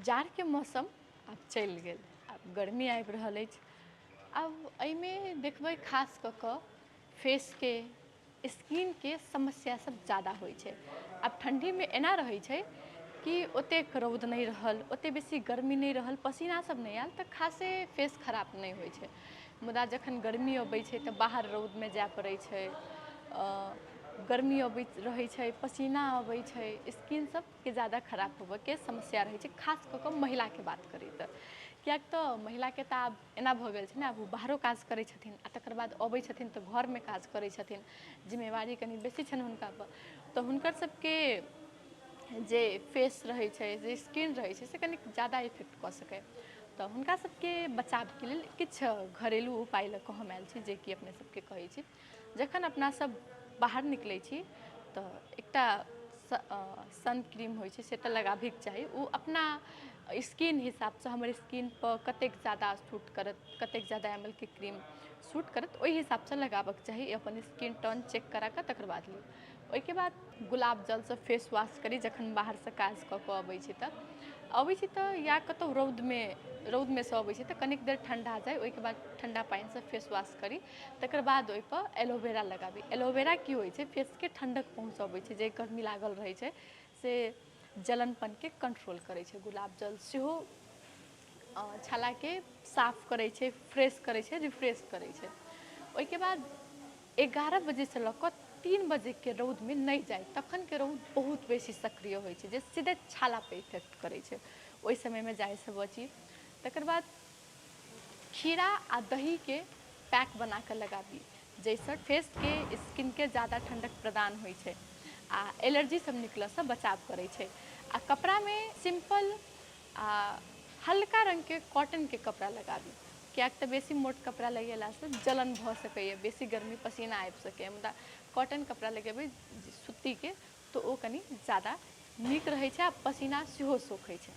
जाड़ के मौसम आब चलि गेल, आब गर्मी आबि रहल अछि। आब एहिमे देखबै खास कऽ कऽ फेसके स्किनके समस्या सब ज़्यादा होइ छै। आब ठण्डीमे एना रहै छै कि ओतेक रौद नहि रहल, ओते बेसी गर्मी नहि रहल, पसीना सब नहि आयल तऽ खासे फेस खराब नहि होइ छै। मुदा जखन गर्मी अबै छै तऽ बाहर रौदमे जाय पड़ै छै, गर्मी अबैत रहै छै, पसीना अबै छै, स्किन सबके ज़्यादा खराब होबऽके समस्या रहै छै, खास कऽ कऽ महिलाके बात करी तऽ। किएक तऽ महिलाके तऽ आब एना भऽ गेल छै ने, आब ओ बाहरो काज करै छथिन आ तकर बाद अबै छथिन तऽ घरमे काज करै छथिन, जिम्मेवारी कनि बेसी छनि हुनकापर। तऽ हुनकर सबके जे फेस रहै छै, जे स्किन रहै छै से कनि ज़्यादा इफेक्ट कऽ सकै। तऽ हुनका सबके बचावके लेल किछु घरेलू उपाय लऽ कऽ हम आयल छी, जेकि अपने सबके कहै छी। जखन अपना सब बाहर निकलै छी तऽ एकटा सन क्रीम होइ छै से तऽ लगाबैके चाही। ओ अपना स्किन हिसाबसँ हमर स्किनपर कतेक ज़्यादा सूट करत, कतेक ज़्यादा ml के क्रीम सूट करत, ओहि हिसाबसँ लगाबऽके चाही। अपन स्किन टोन चेक करा कऽ तकर बाद लिअ। ओहिके बाद गुलाब जलसँ फेस वॉश करी जखन बाहरसँ काज कऽ कऽ अबै छी तऽ या कतहु रौदमेसँ अबै छी तऽ कनिक देर ठण्डा जाइ, ओहिके बाद ठण्डा पानिसँ फेस वॉश करी, तकर बाद ओहिपर एलोवेरा लगाबी। एलोवेरा की होइ छै, फेसके ठण्डक पहुँचबै छै, जे गर्मी लागल रहै छै से जलनपनके कंट्रोल करै छै। गुलाब जल सेहो छालाके साफ करै छै, फ्रेश करै छै, रिफ्रेश करै छै। ओहिके बाद 11 बजेसँ लऽ कऽ 3 बजेके रौदमे नहि जाइ, तखनके रौद बहुत बेसी सक्रिय होइ छै, जे सीधे छालापर इफेक्ट करै छै। ओहि समयमे जाइसँ बची। तकर बाद खीरा आ दहीके पैक बना कऽ लगाबी, जाहिसँ फेसके स्किनके ज़्यादा ठण्डक प्रदान होइ छै आ एलर्जी सब निकलऽसँ बचाव करै छै। आ कपड़ामे सिंपल आ हल्का रङ्गके कॉटनके कपड़ा लगाबी, किएक तऽ बेसी मोट कपड़ा लगेलासँ जलन भऽ सकैए, बेसी गर्मी पसीना आबि सकैए। मुदा कॉटन कपड़ा लगेबै सूतीके तऽ ओ कनि ज़्यादा नीक रहै छै आ पसीना सेहो सोखै छै।